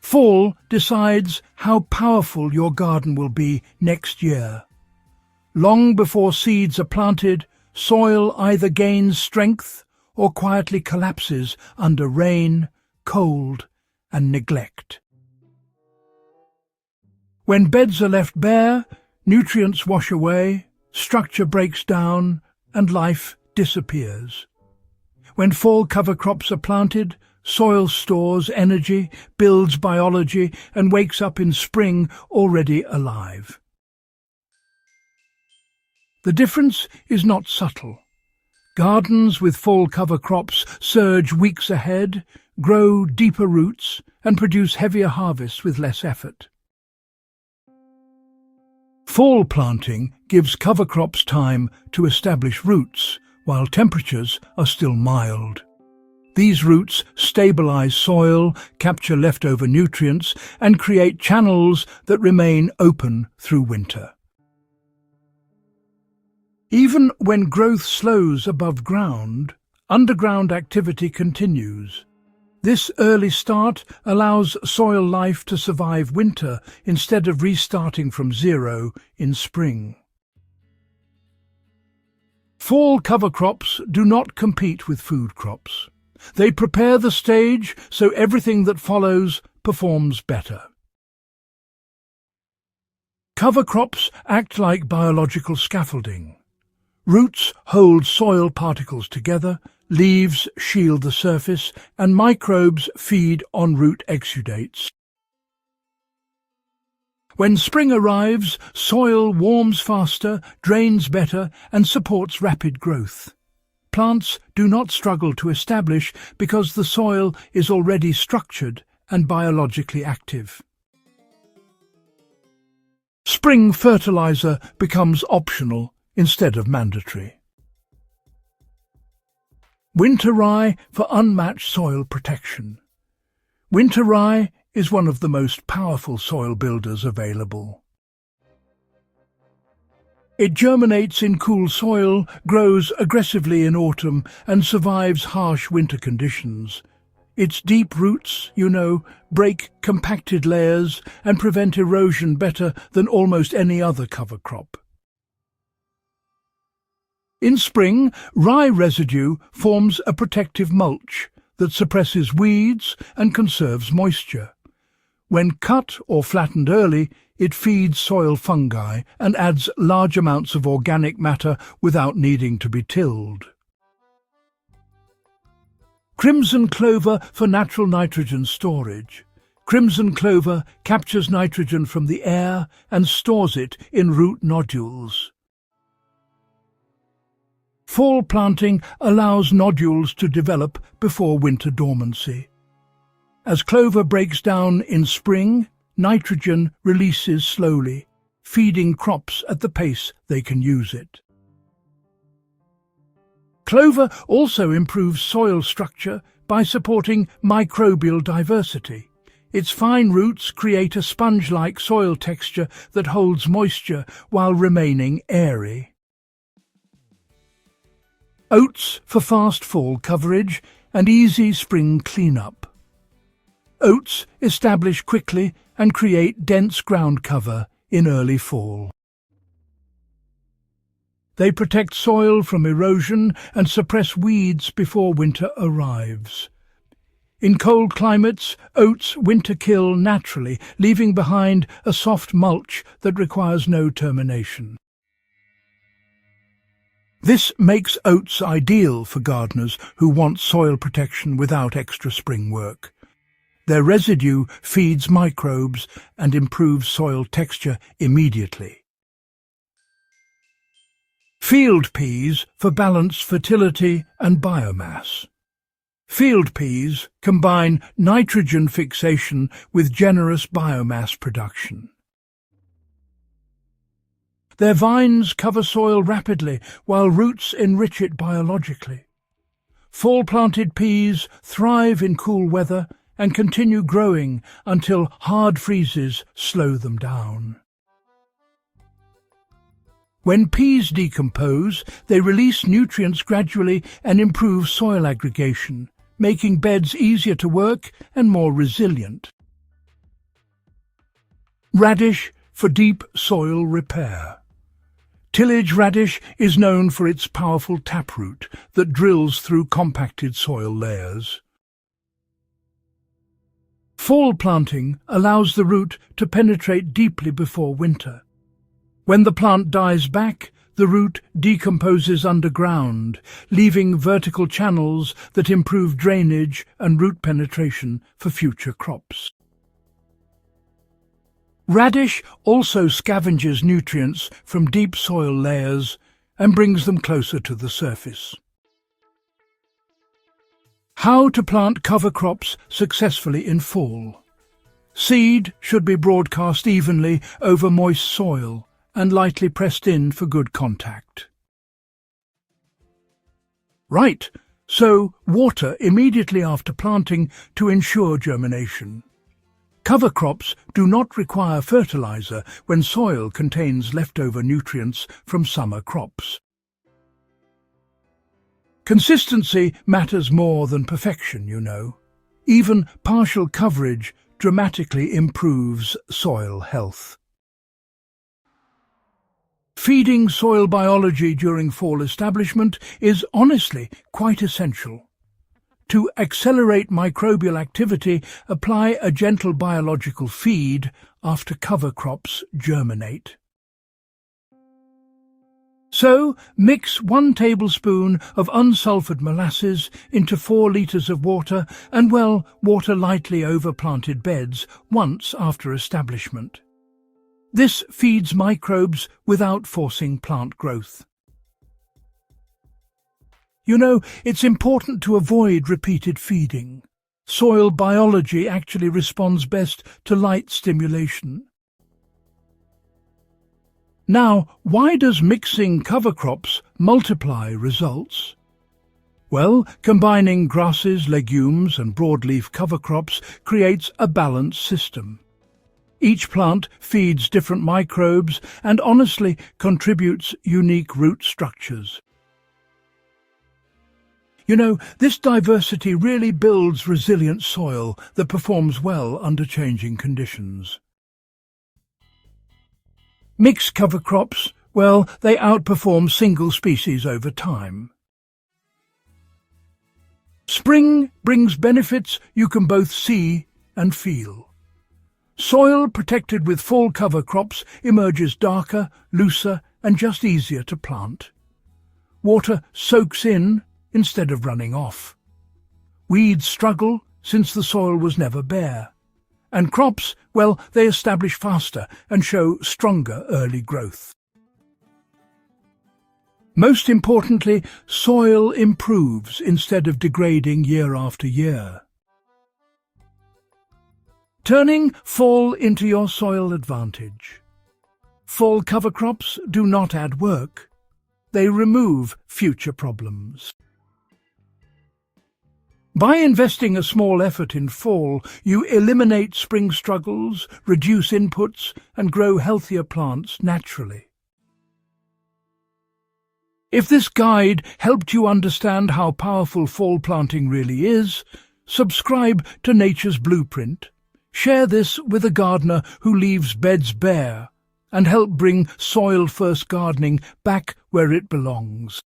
Fall decides how powerful your garden will be next year. Long before seeds are planted, soil either gains strength or quietly collapses under rain, cold, and neglect. When beds are left bare, nutrients wash away, structure breaks down, and life disappears. When fall cover crops are planted, soil stores energy, builds biology, and wakes up in spring already alive. The difference is not subtle. Gardens with fall cover crops surge weeks ahead, grow deeper roots, and produce heavier harvests with less effort. Fall planting gives cover crops time to establish roots, while temperatures are still mild. These roots stabilize soil, capture leftover nutrients, and create channels that remain open through winter. Even when growth slows above ground, underground activity continues. This early start allows soil life to survive winter instead of restarting from zero in spring. Fall cover crops do not compete with food crops. They prepare the stage so everything that follows performs better. Cover crops act like biological scaffolding. Roots hold soil particles together, leaves shield the surface, and microbes feed on root exudates. When spring arrives, soil warms faster, drains better, and supports rapid growth. Plants do not struggle to establish because the soil is already structured and biologically active. Spring fertilizer becomes optional instead of mandatory. Winter rye for unmatched soil protection. Winter rye is one of the most powerful soil builders available. It germinates in cool soil, grows aggressively in autumn, and survives harsh winter conditions. Its deep roots, break compacted layers and prevent erosion better than almost any other cover crop. In spring, rye residue forms a protective mulch that suppresses weeds and conserves moisture. When cut or flattened early, it feeds soil fungi and adds large amounts of organic matter without needing to be tilled. Crimson clover for natural nitrogen storage. Crimson clover captures nitrogen from the air and stores it in root nodules. Fall planting allows nodules to develop before winter dormancy. As clover breaks down in spring, nitrogen releases slowly, feeding crops at the pace they can use it. Clover also improves soil structure by supporting microbial diversity. Its fine roots create a sponge-like soil texture that holds moisture while remaining airy. Oats for fast fall coverage and easy spring cleanup. Oats establish quickly and create dense ground cover in early fall. They protect soil from erosion and suppress weeds before winter arrives. In cold climates, oats winter kill naturally, leaving behind a soft mulch that requires no termination. This makes oats ideal for gardeners who want soil protection without extra spring work. Their residue feeds microbes and improves soil texture immediately. Field peas for balanced fertility and biomass. Field peas combine nitrogen fixation with generous biomass production. Their vines cover soil rapidly, while roots enrich it biologically. Fall-planted peas thrive in cool weather and continue growing until hard freezes slow them down. When peas decompose, they release nutrients gradually and improve soil aggregation, making beds easier to work and more resilient. Radish for deep soil repair. Tillage radish is known for its powerful taproot that drills through compacted soil layers. Fall planting allows the root to penetrate deeply before winter. When the plant dies back, the root decomposes underground, leaving vertical channels that improve drainage and root penetration for future crops. Radish also scavenges nutrients from deep soil layers and brings them closer to the surface. How to plant cover crops successfully in fall. Seed should be broadcast evenly over moist soil and lightly pressed in for good contact. Right, so water immediately after planting to ensure germination. Cover crops do not require fertilizer when soil contains leftover nutrients from summer crops. Consistency matters more than perfection, you know. Even partial coverage dramatically improves soil health. Feeding soil biology during fall establishment is honestly quite essential. To accelerate microbial activity, apply a gentle biological feed after cover crops germinate. So, mix 1 tablespoon of unsulfured molasses into 4 litres of water and water lightly over planted beds once after establishment. This feeds microbes without forcing plant growth. You know, it's important to avoid repeated feeding. Soil biology actually responds best to light stimulation. Now, why does mixing cover crops multiply results? Well, combining grasses, legumes and broadleaf cover crops creates a balanced system. Each plant feeds different microbes and honestly contributes unique root structures. You know, this diversity really builds resilient soil that performs well under changing conditions. Mixed cover crops, well, they outperform single species over time. Spring brings benefits you can both see and feel. Soil protected with fall cover crops emerges darker, looser and just easier to plant. Water soaks in instead of running off. Weeds struggle since the soil was never bare. And crops, well, they establish faster and show stronger early growth. Most importantly, soil improves instead of degrading year after year. Turning fall into your soil advantage. Fall cover crops do not add work. They remove future problems. By investing a small effort in fall, you eliminate spring struggles, reduce inputs, and grow healthier plants naturally. If this guide helped you understand how powerful fall planting really is, subscribe to Nature's Blueprint. Share this with a gardener who leaves beds bare, and help bring soil-first gardening back where it belongs.